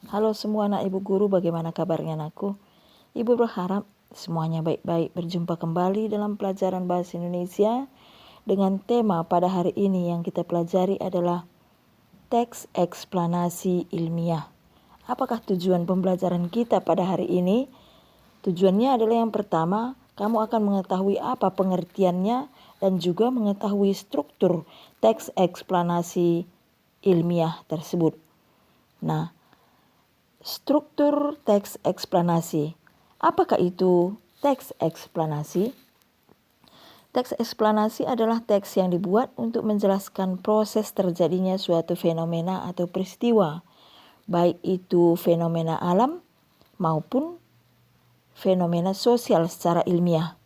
Halo semua anak ibu guru, bagaimana kabarnya anakku? Ibu berharap semuanya baik-baik. Berjumpa kembali dalam pelajaran bahasa Indonesia dengan tema pada hari ini yang kita pelajari adalah teks eksplanasi ilmiah. Apakah tujuan pembelajaran kita pada hari ini? Tujuannya adalah yang pertama, kamu akan mengetahui apa pengertiannya dan juga mengetahui struktur teks eksplanasi ilmiah tersebut. Nah, struktur teks eksplanasi. Apakah itu teks eksplanasi? Teks eksplanasi adalah teks yang dibuat untuk menjelaskan proses terjadinya suatu fenomena atau peristiwa, baik itu fenomena alam maupun fenomena sosial secara ilmiah.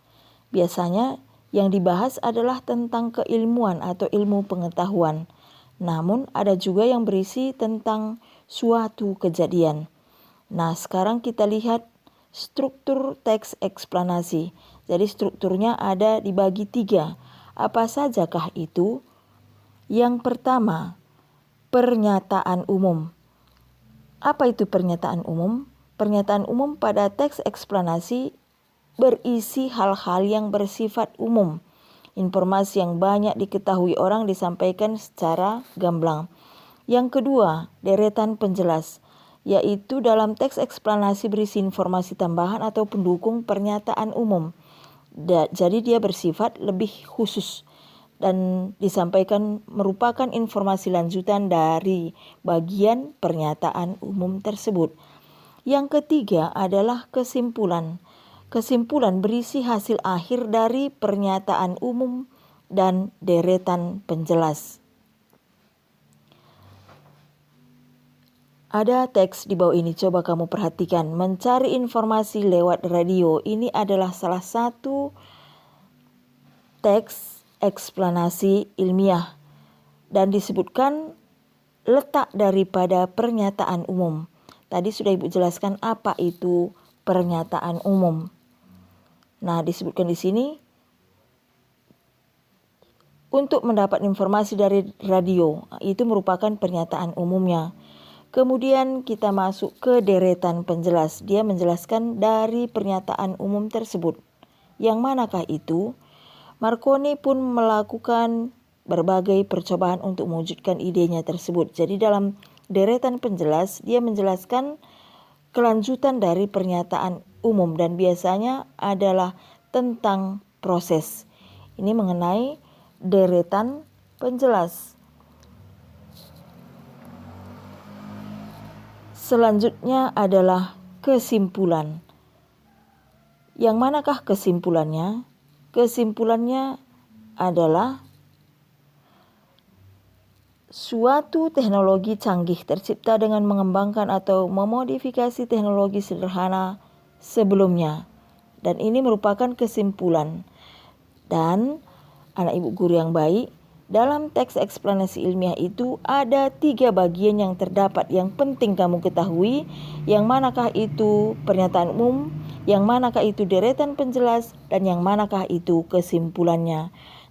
Biasanya yang dibahas adalah tentang keilmuan atau ilmu pengetahuan. Namun ada juga yang berisi tentang suatu kejadian. Nah, sekarang kita lihat struktur teks eksplanasi. Jadi strukturnya ada dibagi 3. Apa sajakah itu? Yang pertama, pernyataan umum. Apa itu pernyataan umum? Pernyataan umum pada teks eksplanasi berisi hal-hal yang bersifat umum. Informasi yang banyak diketahui orang disampaikan secara gamblang. Yang kedua, deretan penjelas, yaitu dalam teks eksplanasi berisi informasi tambahan atau pendukung pernyataan umum. Jadi dia bersifat lebih khusus dan disampaikan merupakan informasi lanjutan dari bagian pernyataan umum tersebut. Yang ketiga adalah kesimpulan. Kesimpulan berisi hasil akhir dari pernyataan umum dan deretan penjelas. Ada teks di bawah ini, coba kamu perhatikan. Mencari informasi lewat radio. Ini adalah salah satu teks eksplanasi ilmiah. Dan disebutkan letak daripada pernyataan umum. Tadi sudah Ibu jelaskan apa itu pernyataan umum. Nah, disebutkan di sini untuk mendapat informasi dari radio, itu merupakan pernyataan umumnya. Kemudian kita masuk ke deretan penjelas. Dia menjelaskan dari pernyataan umum tersebut. Yang manakah itu? Marconi pun melakukan berbagai percobaan untuk mewujudkan idenya tersebut. Jadi dalam deretan penjelas, dia menjelaskan kelanjutan dari pernyataan umum dan biasanya adalah tentang proses. Ini mengenai deretan penjelas. Selanjutnya adalah kesimpulan. Yang manakah kesimpulannya? Kesimpulannya adalah suatu teknologi canggih tercipta dengan mengembangkan atau memodifikasi teknologi sederhana sebelumnya. Dan ini merupakan kesimpulan. Dan anak ibu guru yang baik, dalam teks eksplanasi ilmiah itu ada 3 bagian yang terdapat yang penting kamu ketahui. Yang manakah itu pernyataan umum, yang manakah itu deretan penjelas, dan yang manakah itu kesimpulannya.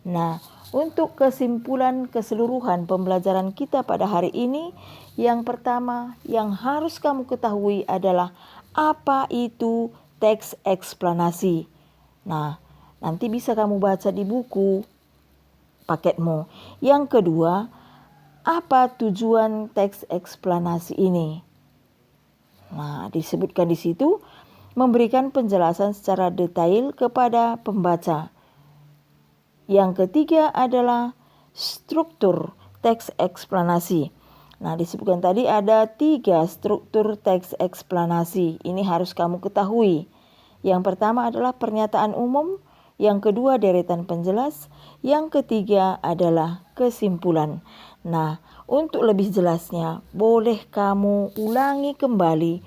Nah, untuk kesimpulan keseluruhan pembelajaran kita pada hari ini, yang pertama yang harus kamu ketahui adalah apa itu teks eksplanasi. Nah, nanti bisa kamu baca di buku paketmu. Yang kedua, apa tujuan teks eksplanasi ini? Nah, disebutkan di situ memberikan penjelasan secara detail kepada pembaca. Yang ketiga adalah struktur teks eksplanasi. Nah, disebutkan tadi ada 3 struktur teks eksplanasi. Ini harus kamu ketahui. Yang pertama adalah pernyataan umum, yang kedua deretan penjelas, yang ketiga adalah kesimpulan. Nah, untuk lebih jelasnya boleh kamu ulangi kembali,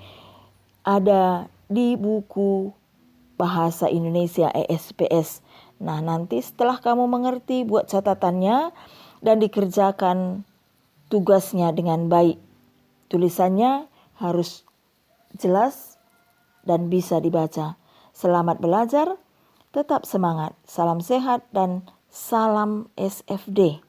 ada di buku Bahasa Indonesia ESPS. Nah, nanti setelah kamu mengerti, buat catatannya dan dikerjakan tugasnya dengan baik. Tulisannya harus jelas dan bisa dibaca. Selamat belajar, tetap semangat, salam sehat dan salam SFD.